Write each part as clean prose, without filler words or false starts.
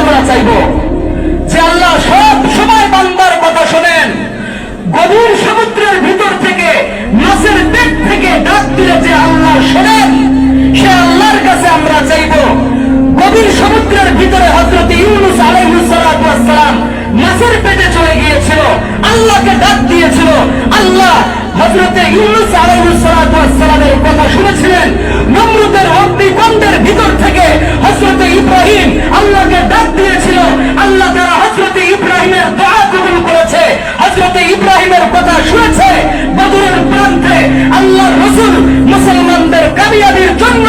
আমরা চাইব যে আল্লাহ সব সময় বান্দার কথা শোনেন। গভীর সমুদ্রের ভিতর থেকে মাছের পেট থেকে ডাক দিলে যে আল্লাহ শোনেন, সে আল্লাহর কাছে আমরা চাইব। গভীর সমুদ্রের ভিতরে হযরত ইউনূস আলাইহিস সালাতু ওয়াস সালাম মাছের পেটে চলে গিয়েছিল, আল্লাহকে ডাক দিয়েছিল। আল্লাহ হযরত ইউনূস আলাইহিস সালাতু ওয়াস সালামের কথা শুনেছিলেন। নমরুদের অগ্নিকুণ্ডের ভিতর থেকে হযরত ইব্রাহিম আল্লাহকে ডাক দিয়েছিল। আল্লাহ তাআলা হযরত ইব্রাহিমের দোয়া কবুল করেছে, হযরত ইব্রাহিমের কথা শুনেছে। বদরের প্রান্তে আল্লাহর রাসূল মুসলমানদের কামিয়াবির জন্য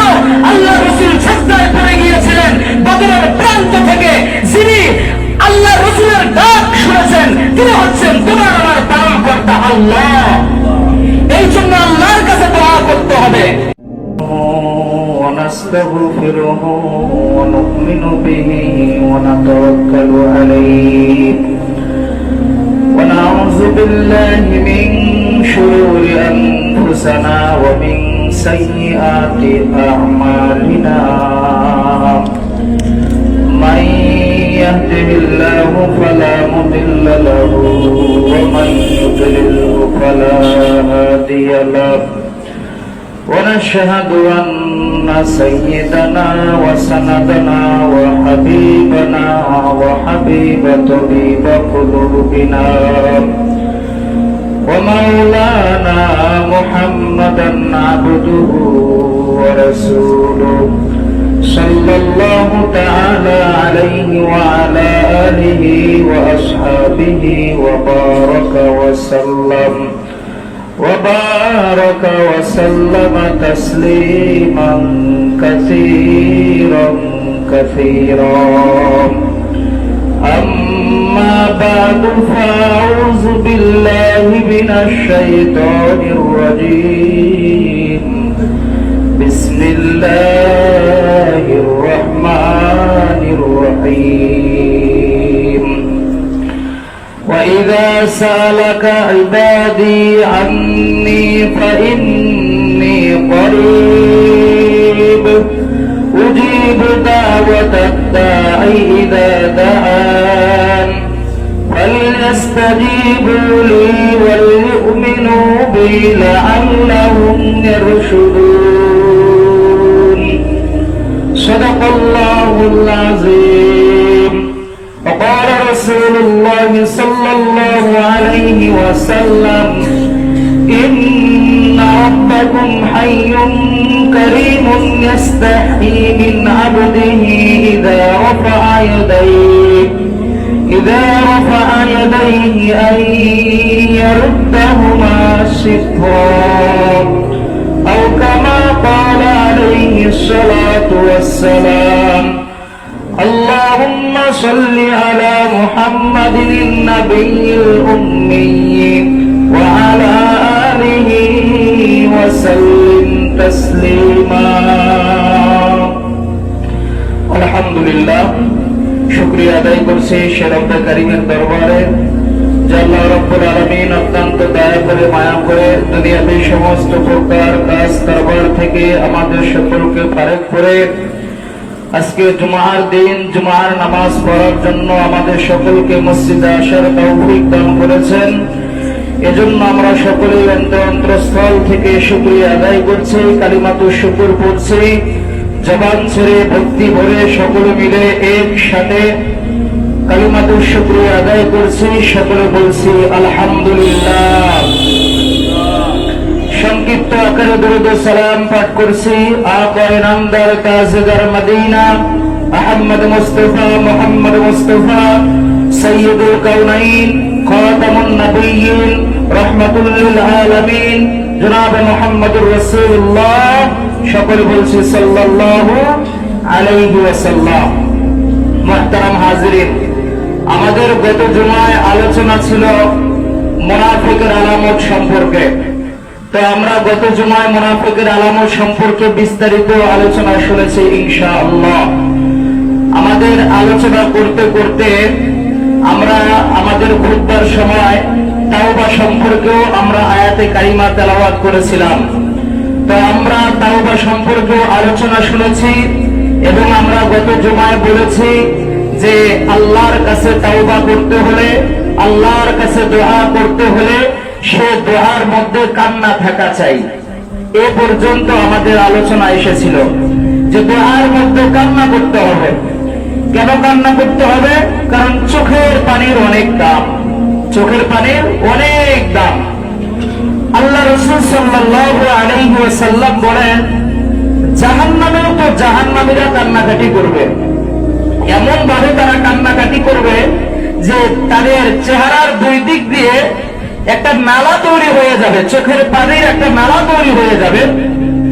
আল্লাহর রাসূল সিজদায় পড়ে গিয়েছিলেন। বদরের প্রান্ত থেকে যিনি আল্লাহর রাসূলের ডাক শুনেছেন, তিনি হচ্ছেন তোমার আমার পালনকর্তা আল্লাহ। এই জন্য আল্লাহর কাছে দোয়া করতে হবে। ونستغفره ونؤمن به ونتوكل عليه ونعوذ بالله من شرور أنفسنا ومن سيئات أعمالنا من يهده الله فلا مضل له ومن يضلله فلا هادي له ونشهد أن سيدنا وسندنا وحبيبنا وحبيب طبيب قلوبنا ومولانا محمدا عبده ورسوله صلى الله تعالى عليه وعلى آله وأصحابه وبارك وسلم تسليما كثيرا أما بعد فأعوذ بالله من الشيطان الرجيم بسم الله الرحمن الرحيم وإذا سألك عبادي عني فإني قريب أجيب دعوة الداعي إذا دعان فليستجيبوا لي وليؤمنوا بي لعلهم يرشدون صدق الله العظيم وقال رسول الله صلى الله عليه وسلم إن ربكم حي كريم يستحيي من عبده إذا رفع يديه أن يردهما صفرا أو كما قال عليه الصلاة والسلام اللهم صل على محمد النبي الأمي وعلى آله وسلم تسليما الحمد لله শুকরিয়া আদায় করছি সে রব্বে কারীমের দরবারে যে আল্লাহ রাব্বুল আলামিন অত্যন্ত দয়া করে মায়া করে দুনিয়াতে সমস্ত প্রকার কাজ কারবার থেকে আমাদের সকলকে ফারেক করে আজকে জুমার দিন জুমার নামাজ পড়ার জন্য আমাদের সকলকে মসজিদে আসার তৌফিক দান করেছেন। এজন্য আমরা সকলেই অন্তরস্থল থেকে শুকরিয়া আদায় করছি, কালিমাতুশ শুকর পড়ছি, জবান ছেড়ে ভক্তি ভরে সকলে মিলে একসাথে কালিমাতুশ শুকরিয়া আদায় করছি। সকলে বলছি আলহামদুলিল্লাহ। সংক্ষিপ্ত আকারে দরুদ ও সালাম পাঠ করছি আকায়ে নামদার তাজদার মদিনা আহমদ মুস্তাফা মুহাম্মদ মুস্তাফা সাইয়্যিদুল কাউনাইন খাতামুন নবিয়্যিন রাহমাতুল লিল আলামিন জনাব মুহাম্মদুর রাসূলুল্লাহ। সকলে বলছি সাল্লাল্লাহু আলাইহি ওয়াসাল্লাম। মুহতারাম হাজিরিন, আমাদের গত জুমায় আলোচনা ছিল মুনাফিকের আলামত সম্পর্কে। তো আমরা গত জুমায় মুনাফিকের আলামত সম্পর্কে বিস্তারিত আলোচনা শুনেছি ইনশাআল্লাহ। আমাদের আলোচনা করতে করতে আমরা আমাদের খুতবার সময় তাওবা সম্পর্কেও আমরা আয়াতে কারিমা তেলাওয়াত করেছিলাম। তো আমরা তাওবা সম্পর্কেও আলোচনা শুনেছি এবং আমরা গত জুমায় বলেছি যে আল্লাহর কাছে তাওবা করতে হলে, আল্লাহর কাছে দোয়া করতে হলে সে দোয়ার মধ্যে কান্না থাকা চাই। এ পর্যন্ত আমাদের আলোচনা এসেছিল যে দোয়ার মধ্যে কান্না করতে হবে। কেন কান্না করতে হবে? কারণ চোখের পানির অনেক দাম, চোখের পানির অনেক দাম। আল্লাহ রাসূল সাল্লাল্লাহু আলাইহি ওয়াসাল্লাম বলেন, জাহান্নামেও তো জাহান্নামীরা কান্নাকাটি করবে, এমন ভাবে তারা কান্নাকাটি করবে যে তাদের চেহারার দুই দিক দিয়ে একটা নালা তৈরি হয়ে যাবে, চোখের পানির একটা নালা তৈরি হয়ে যাবে,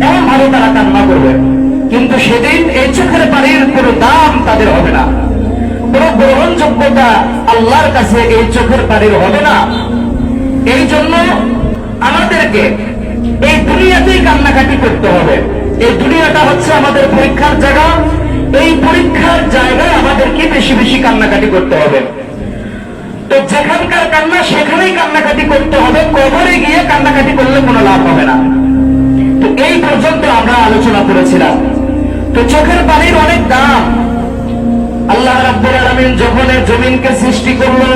এমন ভাবে তারা কান্না করবে। কিন্তু সেদিন এই চোখের পানির কোনো দাম তাদের হবে না, কোনো গ্রহণযোগ্যতা আল্লাহর কাছে এই চোখের পানির হবে না। এই জন্য আমাদেরকে এই দুনিয়াতেই কান্নাকাটি করতে হবে। এই দুনিয়াটা হচ্ছে আমাদের পরীক্ষার জায়গা, এই পরীক্ষার জায়গায় আমাদেরকে বেশি বেশি কান্নাকাটি করতে হবে। তো যেখানকার কান্না সেখানেই কান্নাকাটি করতে হবে, কবরে গিয়ে কান্নাকাটি করলে কোনো লাভ হবে না। তো এই পর্যন্ত আমরা আলোচনা করেছিলাম। তো চোখের পানির অনেক দাম। আল্লাহ রাব্বুল আলামিন যখন জমিনকে সৃষ্টি করলো,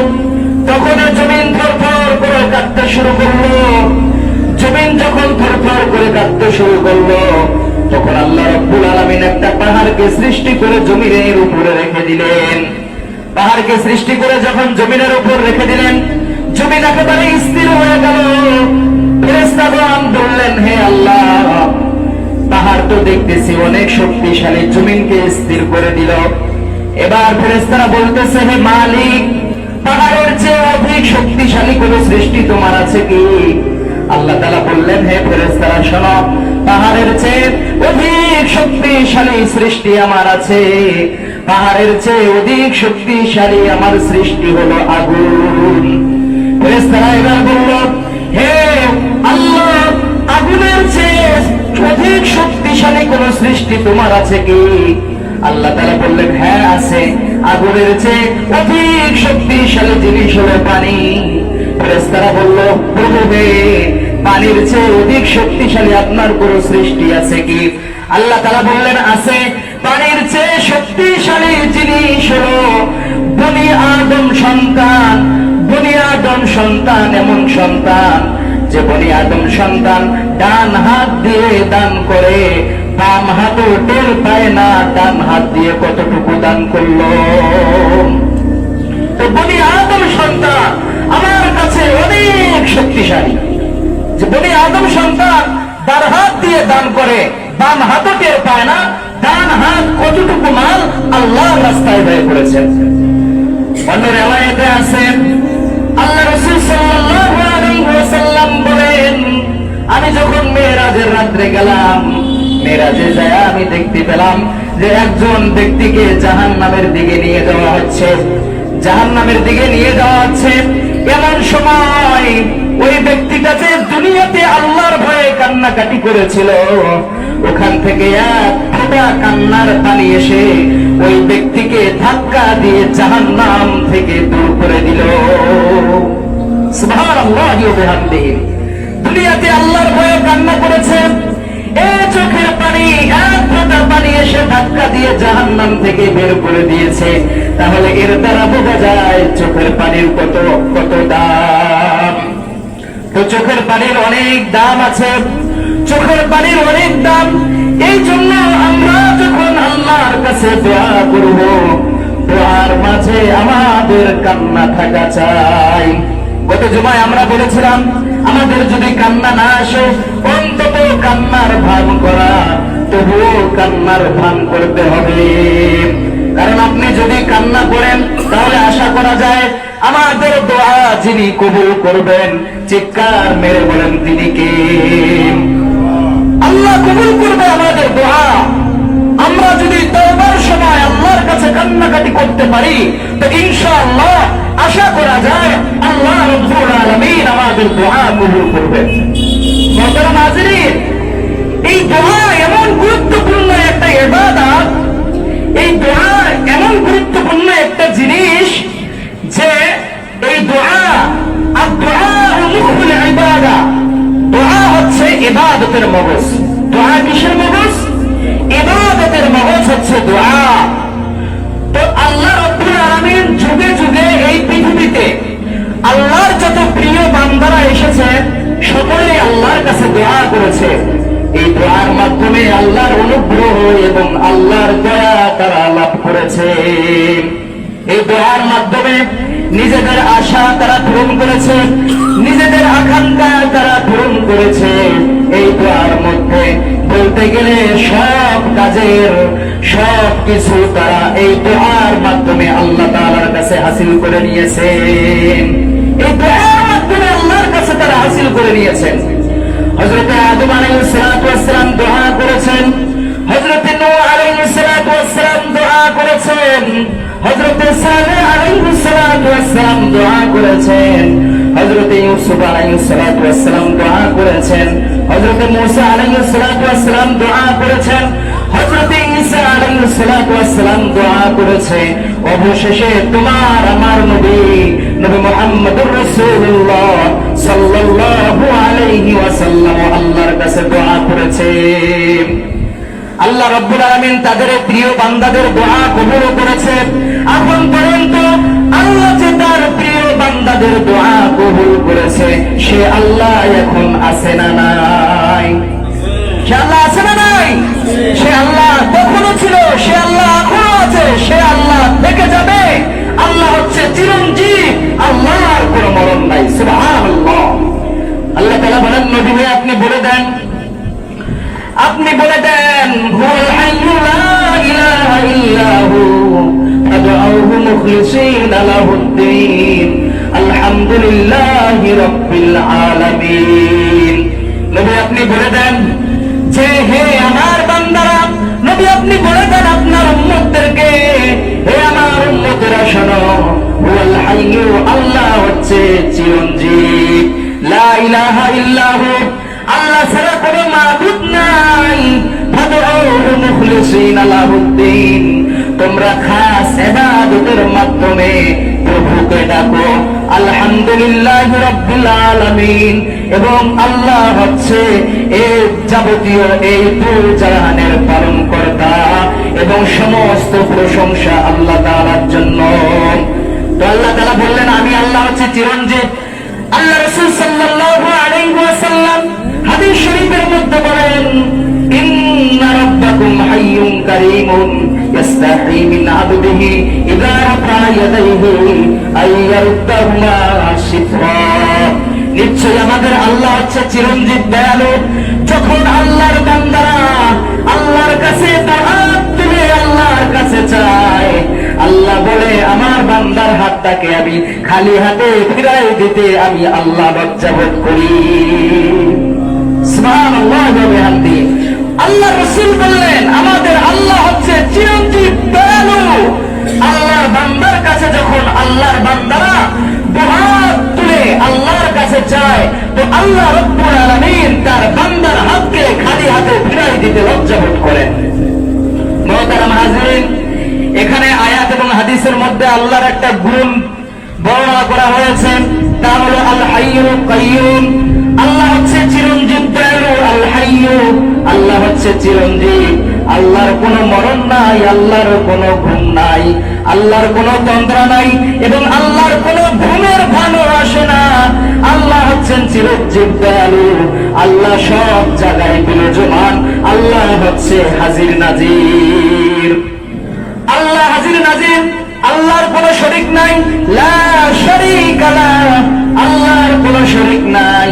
তখন জমিন থরথর করে কাঁপতে শুরু করলো। জমিন যখন থরথর করে কাঁপতে শুরু করলো, তখন আল্লাহ রাব্বুল আলামিন একটা পাহাড়কে সৃষ্টি করে জমিনের উপরে রেখে দিলেন। পাহাড়কে সৃষ্টি করে যখন জমিনের উপর রেখে দিলেন, জমিন একেবারে স্থির হয়ে গেল। ফেরেশতাগণ বললেন, হে আল্লাহ, পাহাড় তো দেখতেছি অনেক শক্তিশালী, জমিনকে স্থির করে দিল। এবার ফেরেশতারা বলতেছে, হে মালিক, পাহাড়ের চেয়ে অধিক শক্তিশালী কোন সৃষ্টি তোমার আছে কি? আল্লাহ তাআলা বললেন, হে ফেরেশতারা শোনো, পাহাড়ের চেয়ে অধিক শক্তিশালী সৃষ্টি আমার আছে। পাহাড়ের চেয়ে অধিক শক্তিশালী আমার সৃষ্টি হলো আগুন। ফেরেশতারা এবার বলল, হে আল্লাহ, আগুনের চেয়ে অধিক শক্তিশালী কোন সৃষ্টি তোমার আছে কি? আল্লাহ তাআলা বললেন, হ্যাঁ আছে, আগুনের চেয়ে অধিক শক্তিশালী জিনিস হলো পানি। ফেরেশতারা বলল, প্রভু হে, পানির চেয়ে অধিক শক্তিশালী আপনার কোন সৃষ্টি আছে কি? আল্লাহ তাআলা বললেন, আছে, পানির চেয়ে শক্তিশালী জিনিস হলো বনি আদম সন্তান। বনি আদম সন্তান এমন সন্তান যে বনি আদম সন্তান ডান হাত দিয়ে দান করে, বাম হাতও টের পায় না ডান হাত দিয়ে কতটুকু দান করলো। তো বনি আদম সন্তান আমার কাছে অনেক শক্তিশালী, যে বনি আদম সন্তান ডান হাত দিয়ে দান করে, বাম হাতও টের পায় না ডান হাত কতটুকু মাল আল্লাহর রাস্তায় ব্যয় করেছেন। অন্য রিওয়ায়াতে আছে, আল্লাহ রাসূল সাল্লাল্লাহু আলাইহি ওয়াসাল্লাম বলেন, আমি যখন মেরাজের রাত্রে গেলাম, মেরাজে যায় আমি দেখতে পেলাম যে একজন ব্যক্তিকে জাহান্নামের দিকে নিয়ে যাওয়া হচ্ছে, জাহান্নামের দিকে নিয়ে যাওয়া হচ্ছে। এমন সময় ওই ব্যক্তিটা যে দুনিয়াতে আল্লাহর ভয়ে কান্নাকাটি করেছিল, ওখান থেকে এক ফোঁটা কান্নার পানি এসে ওই ব্যক্তিকে ধাক্কা দিয়ে জাহান্নাম থেকে দূর করে দিল। সুবহানাল্লাহি ওয়া বিহামদিহি। দুনিয়াতে আল্লাহর ভয়ে কান্না করেছে, এই চোখের পানি, এক ফোঁটা পানি এসে ধাক্কা দিয়ে জাহান্নাম থেকে বের করে দিয়েছে। তাহলে এর দ্বারা বোঝা যায় চোখের পানির কত কত দাম। তো চোখের পানির অনেক দাম আছে, চোখের পানির অনেক দাম। এই জন্য আমরা যখন আল্লাহর কাছে দোয়া করব, দোয়ার মাঝে আমাদের কান্না থাকা চাই। গত জুমায় আমরা বলেছিলাম, আমাদের যদি কান্না না আসে, অন্তত কান্নার ভান করা, তবুও কান্নার ভান করতে হবে। কারণ আপনি যদি কান্না করেন, তাহলে আশা করা যায় আমাদের দোয়া যিনি কবুল করবেন, চিৎকার মেরে বলেন তিনি কে? আল্লাহ কবুল করবে আমাদের দোয়া। আমরা যদি তওবার সময় আল্লাহর কাছে কান্নাকাটি করতে পারি, তো ইনশাআল্লাহ আশা করা যায় আল্লাহ রাব্বুল আলামিন আমাদের দোয়া কবুল করবেন। মুহতারাম হাজিরিন, এই দোয়া এমন গুরুত্বপূর্ণ একটা ইবাদত, এই দোয়া এমন গুরুত্বপূর্ণ একটা জিনিস যে এই দোয়া আর দোয়া মুখুল ইবাদা, দোয়া হচ্ছে ইবাদতের মগজ। দোয়া কিসের মগজ? ইবাদতের মগজ হচ্ছে দোয়া। তো আল্লাহ রাব্বুল করেছে। এই দোয়ার মাধ্যমে আল্লাহর অনুগ্রহ এবং আল্লাহর দয়া তারা লাভ করেছে। এই দোয়ার মাধ্যমে নিজেদের আশা তারা পূরণ করেছে, নিজেদের আকাঙ্ক্ষা তারা পূরণ করেছে। এই দোয়ার মধ্যে বলতে গেলে সব কাজের সব কিছু তারা এই দোয়ার মাধ্যমে আল্লাহ তাআলার কাছে হাসিল করে নিয়েছেন। এই দোয়ার মাধ্যমে আল্লাহর কাছে তারা হাসিল করে নিয়েছেন। হযরত আদম আলাইহিস সালাতু ওয়াস সালাম দোয়া করেছেন, হযরত নূহ আলাইহিস সালাতু ওয়াস সালাম দোয়া করেছেন, হযরত সালেহ আলাইহিস সালাতু ওয়াস সালাম দোয়া করেছেন, হযরত ইউসুফ আলাইহিস সালাতু ওয়াস সালাম দোয়া করেছেন, হযরত মুসা আলাইহিস সালাতু ওয়াস সালাম দোয়া করেছেন, হযরত ঈসা আলাইহিস সালাতু ওয়াস সালাম দোয়া করেছে। অবশেষে তোমার আমার নবী মুহাম্মদুর রাসূলুল্লাহ সাল্লাল্লাহু আলাইহি ওয়াসাল্লাম আল্লাহর কাছে দোয়া করেছে। আল্লাহ রাব্বুল আলামিন তাদের প্রিয় বান্দাদের দোয়া কবুল করেছে। এখন পর্যন্ত আল্লাহ যে তার প্রিয় বান্দাদের দোয়া কবুল করেছে সে আল্লাহ এখন আছে না নাই? সে আল্লাহ আছে না নাই? সে আল্লাহ তখনও ছিল, সে আল্লাহ এখনো আছে, সে আল্লাহ থেকে যাবে। আল্লাহ হচ্ছে চিরঞ্জীব, আল্লাহর কোনো মরণ নাই। সুবহানাল্লাহ। আল্লাহ তাআলা বলেন, নবী হয়ে আপনি বলে দেন, আপনি বলে দেন, হুয়াল হাইয়্যু লা ইলাহা ইল্লা হু ফাদউহু মুখলিসিনা লাহুদ্দীন আলহামদুলিল্লাহি রাব্বিল আলামিন। নবী আপনি বলে দেন যে হে আমার বান্দারা, নবী আপনি বলে দেন আপনার উম্মতদেরকে, হে আমার উম্মতেরা শোনো, হুয়াল হাইয়্যু আল্লাহ হচ্ছে চিরঞ্জীব, লা ইলাহা ইল্লা হু আল্লাহ ছাড়া কোনো মাবুদ নাই, ফাদউহু মুখলিসিনা লাহুদ্দীন তোমরা খাস ইবাদতের মাধ্যমে প্রভুকে ডাকো আলহামদুলিল্লাহি রাব্বিল আলামিন। এবং আল্লাহ হচ্ছে এই যাবতীয় এই পূজানের পালন কর্তা এবং সমস্ত প্রশংসা আল্লাহ তাআলার জন্য। তো আল্লাহ তাআলা বললেন আমি আল্লাহ হচ্ছে চিরঞ্জীব। আল্লাহ রাসূল সাল্লাল্লাহু আলাইহি ওয়াসাল্লাম হাদিস শরীফের মধ্যে বলেন, ইন্না রাব্বাকুম হাইয়ুন কারীমুন ইস্তাহি মিন আবদিহি ইযা রাফা ইয়াদাইহি আইয়ারুদ্দাহুমা শিফরা। নিশ্চয় আমাদের আল্লাহ হচ্ছে চিরঞ্জীব দয়ালু। যখন আল্লাহর বান্দারা আল্লাহর কাছে হাত তুলে আল্লাহর কাছে চায়, আল্লাহ বলে আমার বান্দার হাতটাকে আমি খালি হাতে ফিরাই দিতে আমি আল্লাহ লজ্জাবোধ করি। সুবহানাল্লাহ ওয়া বিহামদিহি। আল্লাহ রাসূল বললেন আমাদের আল্লাহ হচ্ছে চিরঞ্জীব দয়ালু। আল্লাহর বান্দার কাছে যখন আল্লাহর বান্দারা দুহাত তুলে আল্লাহর কাছে চায় তো আল্লাহ রাব্বুল আলামিন তার বান্দার হাতকে খালি হাতে ফিরাই দিতে লজ্জাবোধ করেন। মুহতারাম হাজিরিন, এখানে আয়াত এবং হাদিসের মধ্যে আল্লাহর একটা গুণ বর্ণনা করা হয়েছে, তা হলো আল হাইয়ুল কাইয়্যুম। আল্লাহ হচ্ছে চিরঞ্জীব দয়ালু। আল হাইয়্যু আল্লাহ হচ্ছে চিরঞ্জীব। আল্লাহর কোনো মরণ নাই, আল্লাহর কোনো ঘুম নাই, আল্লাহর কোনো তন্দ্রা নাই এবং আল্লাহর কোনো ঘুমের ভানও আসে না। আল্লাহ হচ্ছেন চিরঞ্জীব দয়ালু। আল্লাহ সব জায়গায় বিরাজমান। আল্লাহ হচ্ছে হাজির নাজির। আল্লাহ হাজির নাজির। আল্লাহর কোনো শরীক নাই, লা শারীকা লাহ। আল্লাহর কোনো শরীক নাই।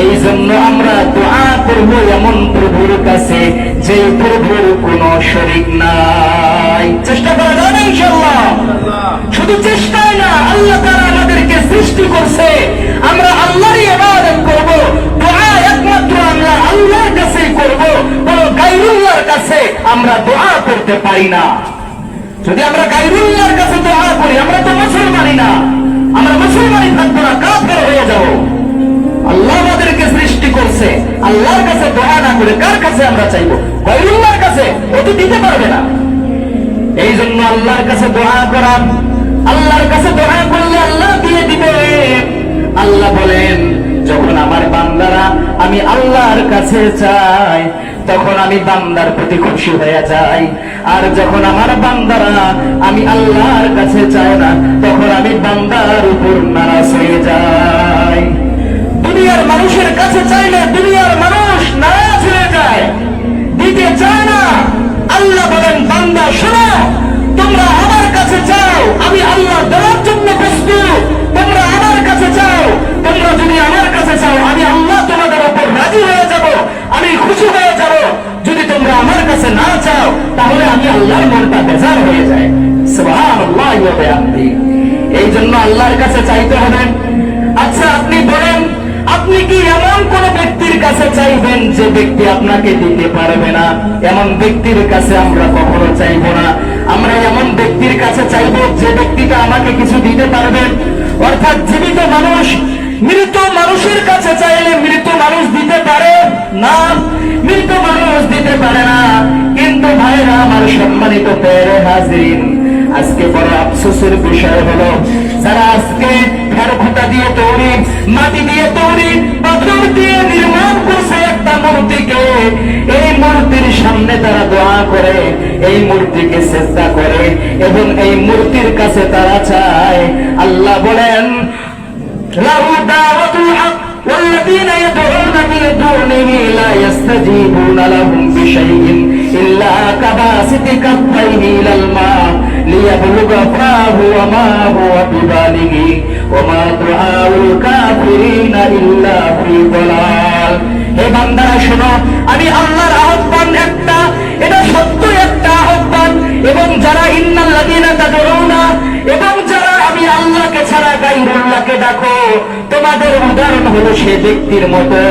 এই জন্য আমরা দোয়া করব এমন প্রভুর কাছে যে প্রভুর কোনো শরীক নাই। চেষ্টা করা যাবে ইনশাআল্লাহ। শুধু চেষ্টাই না, আল্লাহ তাআলা আমাদেরকে সৃষ্টি করছে, আমরা আল্লাহরই ইবাদত করব। দোয়া একমাত্র আমরা আল্লাহর কাছেই করব, কোন গায়রুল্লাহর কাছে আমরা দোয়া করতে পারি না। যদি আমরা গায়রুল্লাহর কাছে দোয়া করি আমরা তো মুসলমানই না, আমরা মুসলমানই থাকবো না, কাফের হয়ে যাব। আল্লাহ আমাদেরকে সৃষ্টি করছে, আল্লাহর কাছে দোয়া না করে কার কাছে আমরা চাইবো? গায়রুল্লাহর কাছে। ও তো দিতে পারবে না। এই জন্য আল্লাহর কাছে দোয়া করা, আল্লাহর কাছে দোয়া করলে আল্লাহ দিয়ে দিবে। আল্লাহ বলেন যখন আমার বান্দারা আমি আল্লাহর কাছে চাই তখন আমি বান্দার প্রতি খুশি হয়ে যাই, আর যখন আমার বান্দারা আমি আল্লাহর কাছে চাই না তখন আমি বান্দার উপর নারাজ হয়ে যাই। দুনিয়ার মানুষের কাছে চাইলে দুনিয়ার মানুষ জন্য আল্লাহর কাছে চাইতে হবে। আচ্ছা আপনি বলেন, আপনি কি এমন কোন ব্যক্তির কাছে চাইবেন যে ব্যক্তি আপনাকে দিতে পারবে না? এমন ব্যক্তির কাছে আমরা কখনো চাইবো না। আমরা এমন ব্যক্তির কাছে চাইবো যে ব্যক্তিটা আমাকে কিছু দিতে পারবে। অর্থাৎ জীবিত মানুষ মৃত মানুষের কাছে চাইলে মৃত মানুষ দিতে পারে না, মৃত মানুষ দিতে পারে না। কিন্তু ভাইরা আমার, সম্মানিত প্যারে হাজিরিন, আজকে বড় আফসোসের বিষয় হলো, যারা আজকে খড়খুঁটা দিয়ে তৈরি, মাটি দিয়ে তৈরি, পাথর দিয়ে নির্মাণ করছে একটা মূর্তিকে, এই মূর্তির সামনে তারা দোয়া করে, এই মূর্তিকে সেজদা করে এবং এই মূর্তির কাছে তারা চায়। আল্লাহ বলেন, লাহু দাওয়াতুল হক والذين يدعون من دونه لا يستجيبون لهم بشيء إلا كباسط كفيه إلى الماء ليبلغ فاه وما هو ببالغه وما دعاء الكافرين إلا في ضلال। হে বান্দারা শোনো, আমি আল্লাহর আহ্বান একটা, এটা সত্য একটা আহ্বান। এবং যারা ইন্নাল্লাযীনা তাদউনা, এবং যারা আমি আল্লাহকে ছাড়া গায়রুল্লাহকে ডাকো, তোমাদের উদাহরণ হলো সে ব্যক্তির মতো,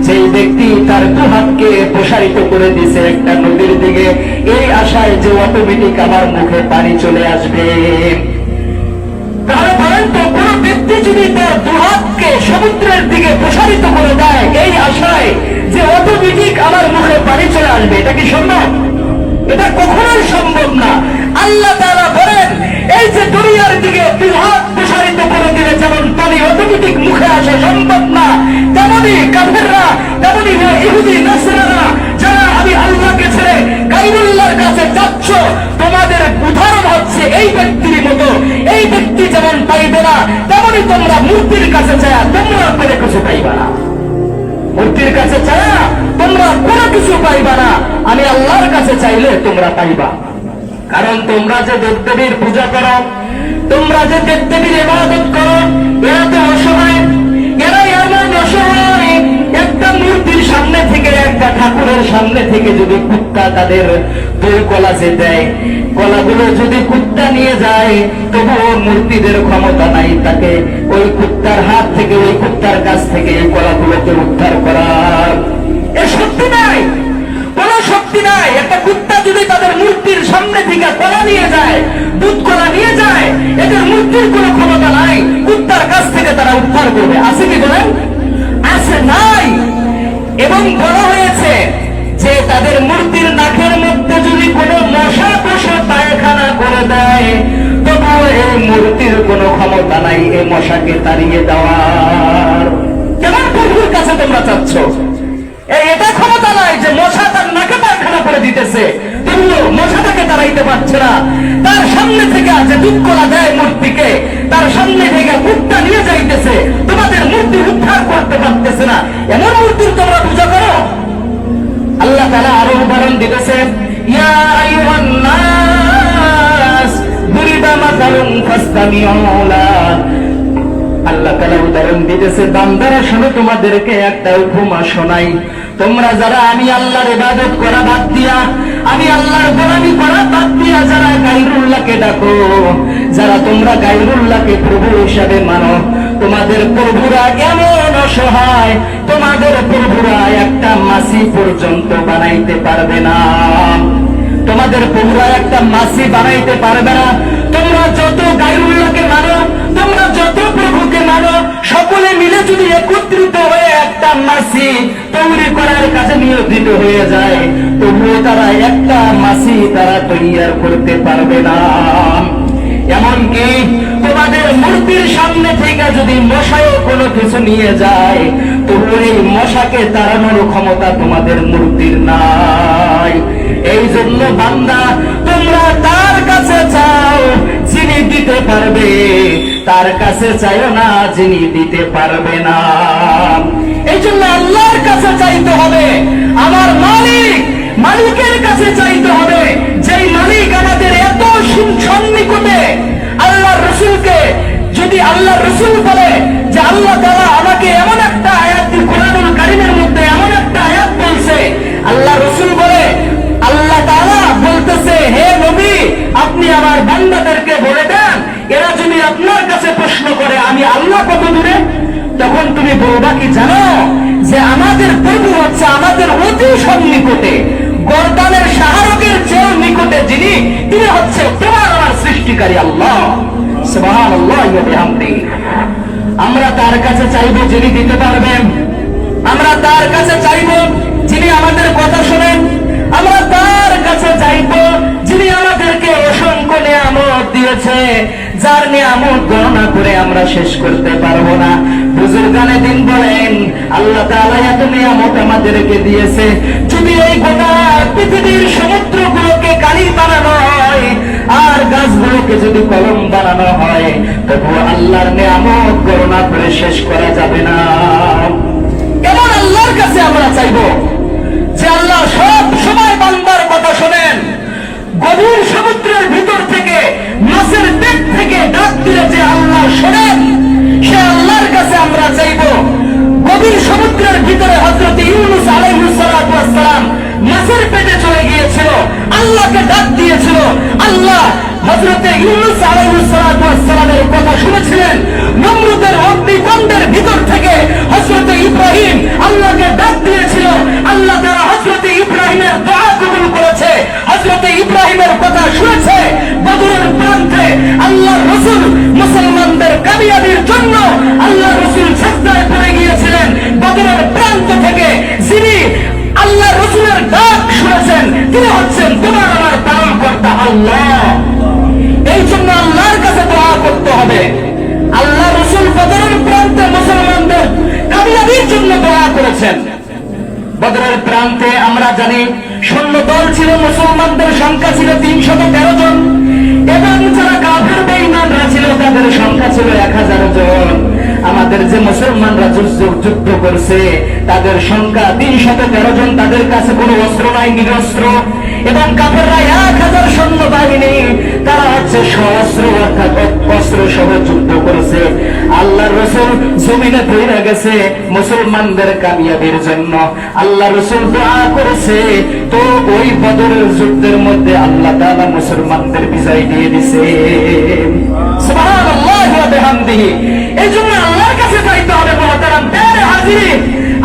যেই ব্যক্তি তার দুহাতকে প্রসারিত করে দিয়েছে একটা নদীর দিকে, এই আশায় যে অটোমেটিক আমার মুখে পানি চলে আসবে। তাহলে বলেন তো, কোন ব্যক্তি যদি তার দুহাতকে সমুদ্রের দিকে প্রসারিত করে দেয় এই আশায় যে অটোমেটিক আমার মুখে পানি চলে আসবে, এটা কি সম্ভব? এটা কখনোই সম্ভব না। আল্লাহ তাআলা বলেন, এই যে দুনিয়ার দিকে দুহাত প্রসারিত করে দিলে যেমন পানি অটোমেটিক মুখে আসা সম্ভব না, তেমনি কাফেররা, তেমনি ইহুদি নাসরারা, যারা আমি আল্লাহকে ছেড়ে গায়রুল্লাহর কাছে যাচ্ছ, তোমাদের উদাহরণ হচ্ছে এই ব্যক্তির মতো। এই ব্যক্তি যেমন পাইবে না, তেমনি তোমরা মূর্তির কাছে যায় তোমরা কোনো কিছু পাইবা না। মূর্তির কাছে চায় তোমরা কোনো কিছু পাইবা না, আমি আল্লাহর কাছে চাইলে তোমরা পাইবা। কারণ তোমরা যে দেবদেবীর পূজা করো, তোমরা যে দেবদেবীর ইবাদত করো, এরা তো অসহায়, এরা এমন অসহায়, একটা মূর্তির সামনে থেকে, একটা ঠাকুরের সামনে থেকে যদি কুত্তা তাদের দই কলা যে দেয়, কলাগুলো যদি কুত্তা নিয়ে যায়, তবুও মূর্তিদের ক্ষমতা নাই তাকে ওই কুত্তার হাত থেকে, ওই কুত্তার কাছ থেকে এই কলাগুলোকে উদ্ধার করার। এ শক্তি নাই, কোন শক্তি নাই। একটা কুত্তা যদি তাদের মূর্তির সামনে থেকে কলা নিয়ে যায়, দুধ কলা নিয়ে যায়, এদের মূর্তির কোনো ক্ষমতা নাই কুত্তার কাছ থেকে তারা উদ্ধার করবে। আছে কি বলেন? আছে নাই। এবং বলা হয়েছে যে তাদের মূর্তির নাকের মধ্যে যদি কোনো মশা বসে পায়খানা করে দেয়, তবুও এই মূর্তির কোনো ক্ষমতা নাই এই মশাকে তাড়িয়ে দেওয়ার। কেমন প্রভুর কাছে তোমরা চাচ্ছ? এটা ক্ষমতা নাই যে মশা তার নাকে পায়খানা করে দিতেছে, তবুও মশাটাকে তাড়াইতে পারছে না। তার সামনে থেকে যে দুধ কলা দেয় মূর্তিকে, তার সামনে থেকে কুত্তা নিয়ে যাইতেছে, তোমাদের মূর্তি উদ্ধার করতে পারতেছে না। এমন মূর্তির তোমরা পূজা করো। আল্লাহ তাআলা আরো উদাহরণ দিতেছে, ইয়া আইয়ুহান নাস দুরিবা মাসালুন ফাসতামিউ লাহু। আল্লাহ তাআলা উদাহরণ দিতেছে, বান্দারা শোনো, তোমাদেরকে একটা উপমা শোনাই। তোমরা যারা আমি আল্লাহর ইবাদত করা বাদ দিয়া, আমি আল্লাহর গোলামি করা বাদ দিয়া যারা গায়রুল্লাহকে ডাকো, যারা তোমরা গায়রুল্লাহকে প্রভু হিসাবে মানো, তোমাদের প্রভুরা এমন অসহায়, তোমাদের প্রভুরা একটা মাছি পর্যন্ত বানাইতে পারবে না। তোমাদের প্রভুরা একটা মাছি বানাইতে পারবে না। তোমরা যত গায়রুল্লাহকে মানো, তোমরা যত প্রভুকে মানো, সকলে মিলে যদি একত্রিত হয়ে একটা মাছি তৈরি করার কাজে নিয়োজিত হয়ে যায়, তবুও তারা একটা মাছি তারা তৈরি করতে পারবে না। এমনকি তোমাদের মূর্তির সামনে থেকে যদি মশাও কোনো কিছু নিয়ে যায়, তবু এই মশাকে তাড়ানোর ক্ষমতা তোমাদের মূর্তির নাই। এই জন্য বান্দা, তোমরা তার কাছে চাও যিনি দিতে পারবে, তার কাছে চাইও না যিনি দিতে পারবে না। এই জন্য আল্লাহর কাছে চাইতে হবে, আমার মালিক, মালিকের কাছে চাইতে হবে, যেই মালিক আমাদের এত সন্নিকটে। আল্লাহর রাসূলকে যদি আল্লাহর রাসূল বলে যে আল্লাহ তাআলা আমাকে এমন একটা আয়াত কোরআনুল কারীমের মধ্যে এমন একটা আয়াত বলছে, আল্লাহ রাসূল বলে, আল্লাহ তাআলা বলতেছে, হে নবী, আপনি আমার বান্দাদেরকে বলে দেন, এরা যদি আপনার কাছে আমি আল্লাহ কত দূরে? তখন তুমি বলবা কি জানো, যে আমাদের প্রভু হচ্ছে আমাদের অতি সন্নিকটে, গর্দানের শাহরুখের চেয়েও নিকটে যিনি, তিনি হচ্ছে তোমার আমার সৃষ্টিকারী আল্লাহ। সুবহানাল্লাহ ওয়া বিহামদিহি। আমরা তার কাছে চাইবো যিনি দিতে পারবেন, আমরা তার কাছে চাইবো যিনি আমাদের কথা শোনেন, আমরা তার কাছে চাইবো যিনি আমাদেরকে অসংখ্য নিয়ামত দিয়েছে, যার নিয়ামত গণনা করে আমরা শেষ করতে পারবো না। বুজুর্গানে দিন বলেন, আল্লাহ তাআলা এত নিয়ামত আমাদেরকে দিয়েছে, যদি এই গোটা পৃথিবীর সমুদ্রগুলোকে কালি বানানো হয় আর গাছগুলোকে যদি কলম বানানো হয়, তবু আল্লাহর নিয়ামত গণনা করে শেষ করা যাবে না। এমন আল্লাহর কাছে আমরা চাইবো যে আল্লাহ সব সময় বান্দার কথা শোনেন। গভীর সমুদ্রের ভিতর থেকে, মাছের পেট থেকে ডাক দিলে যে আল্লাহ শোনেন, সে আল্লাহর কাছে আমরা চাইবো। গভীর সমুদ্রের ভিতরে হযরত ইউনূস আলাইহিস সালাতু ওয়াস সালাম মাছের পেটে চলে গিয়েছিল, আল্লাহকে ডাক দিয়েছিল। আল্লাহ হযরত ইউনূস আলাইহিস সালাতু ওয়াস সালামের কথা শুনেছিলেন। নমরুদের অগ্নিকুণ্ডের ভিতর থেকে হযরত ইব্রাহিম আল্লাহকে ডাক দিয়েছিল, আল্লাহ তাআলা হযরত ইব্রাহিমের দোয়া কবুল করেছে, হযরত ইব্রাহিমের কথা শুনেছে। বদরের প্রান্তে আল্লাহর রাসূল মুসলমানদের কামিয়াবির জন্য আল্লাহর রাসূল সিজদায় পড়ে গিয়েছিলেন। বদরের প্রান্ত থেকে যিনি আল্লাহর রাসূলের ডাক শুনেছেন, তিনি হচ্ছেন তোমার আমার পালনকর্তা আল্লাহ। এই জন্য আল্লাহর কাছে দোয়া করতে হবে। আল্লাহ রাসূল বদরের প্রান্তে মুসলমানদের কামিয়াবির জন্য দোয়া করেছেন। বদরের প্রান্তে আমরা জানি সৈন্য দল ছিল, মুসলমানদের সংখ্যা ছিল 313 জন, এবং যারা কাফের বেঈমানরা ছিল তাদের সংখ্যা ছিল 1000 জন। আমাদের যে মুসলমানরা যুদ্ধ করছে তাদের সংখ্যা 313 জন, তাদের কাছে কোনো অস্ত্র নাই, নিরস্ত্র, এবং কাফেররা 1000 সৈন্য বাহিনী, তারা হচ্ছে সহস্র অর্থাৎ অস্ত্র সহ যুদ্ধ করেছে। আল্লাহর রাসূল জমিনে পড়ে গেছে মুসলমানদের কামিয়াবির জন্য। আল্লাহর রাসূল দোয়া করেছে, তো ওই বদরের যুদ্ধের মধ্যে আল্লাহ তাআলা মুসলমানদের বিজয় দিয়ে দিয়েছে। সুবহানাল্লাহ ওয়া বিহামদিহি। এই জন্য আল্লাহর কাছে চাইতে হবে মুহতারাম প্যারে হাজিরিন,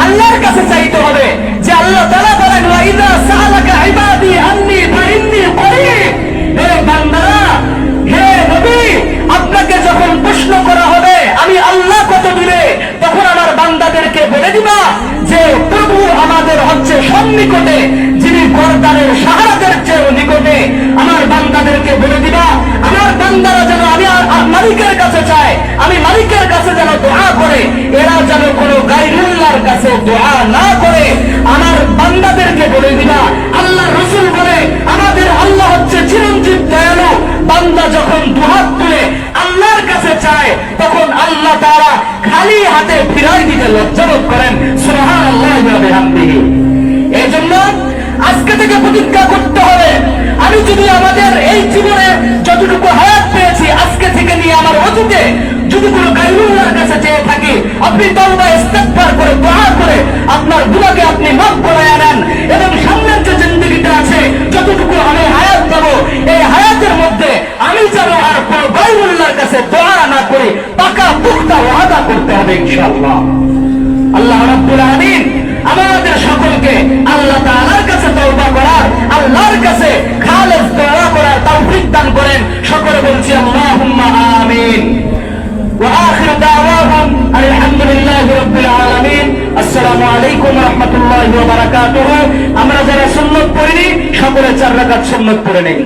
আল্লাহর কাছে চাইতে হবে যে আল্লাহ তাআলা বলেন, ওয়া ইযা সাআলাকা ইবাদি আন্নী ফাইন্নী করিব। হে বান্দারা, হে নবী, আপনাকে যখন প্রশ্ন করা হবে আমি আল্লাহ কত দূরে, তখন আমার বান্দাদেরকে বলে দিবা যে প্রভু আমাদের হচ্ছে সন্নিকটে, যিনি গর্দানের শাহরাতের চেয়েও নিকটে। আমার বান্দাদেরকে বলে দিবা, আমার বান্দারা যেন আমি মালিকের কাছে চায়, আমি মালিকের কাছে যেন দোয়া করে, এরা যেন কোনো গায়রুল্লাহর কাছে দোয়া না করে। আমার বান্দাদেরকে বলে দিবা, আল্লাহ রাসূল বলে আমাদের আল্লাহ হচ্ছে চিরঞ্জীব দয়ালু। বান্দা যখন দুহাত তুলে আল্লাহর কাছে চায়, তখন আল্লাহ তাআলা খালি হাতে ফিরাই দিতে লজ্জাবোধ করেন। সুবহানাল্লাহ ওয়া বিহামদিহি। এই জন্য আজকে থেকে প্রতিজ্ঞা করতে হবে, আমি যদি আমাদের এই জীবনে যতটুকু হায়াত পেয়েছি, আজকে থেকে নিয়ে আমার অতীতে যদি কোনো গায়রুল্লাহর কাছে চেয়ে থাকি, আপনি তওবা ইস্তিগফার করে দোয়া করে আপনার গুনাহকে আপনি মাফ করে নেন, এবং সামনের যে জিন্দেগিটা আছে, যতটুকু আমি হায়াত পাবো, এই হায়াতের মধ্যে আমি যেন আর কোনো গায়রুল্লাহর কাছে দোয়া না করে পাকা পুখতা ওয়াদা করতে হবে ইনশাআল্লাহ। আল্লাহ রাব্বুল আলামিন আমাদের সকলকে আল্লাহ তাআলার কাছে তওবা করার, আল্লাহর কাছে খালেস দোয়া করার তৌফিক দান করেন। সকলে বলছি আল্লাহুম্মা আমিন। ওয়া আখিরু দাওয়াহুম আলহামদুলিল্লাহি রাব্বিল আলামিন। আসসালামু আলাইকুম ওয়া রাহমাতুল্লাহি ওয়া বারাকাতুহু। আমরা যারা সুন্নাত পড়িনি সকলে 4 রাকাত সুন্নাত পড়ে নেই।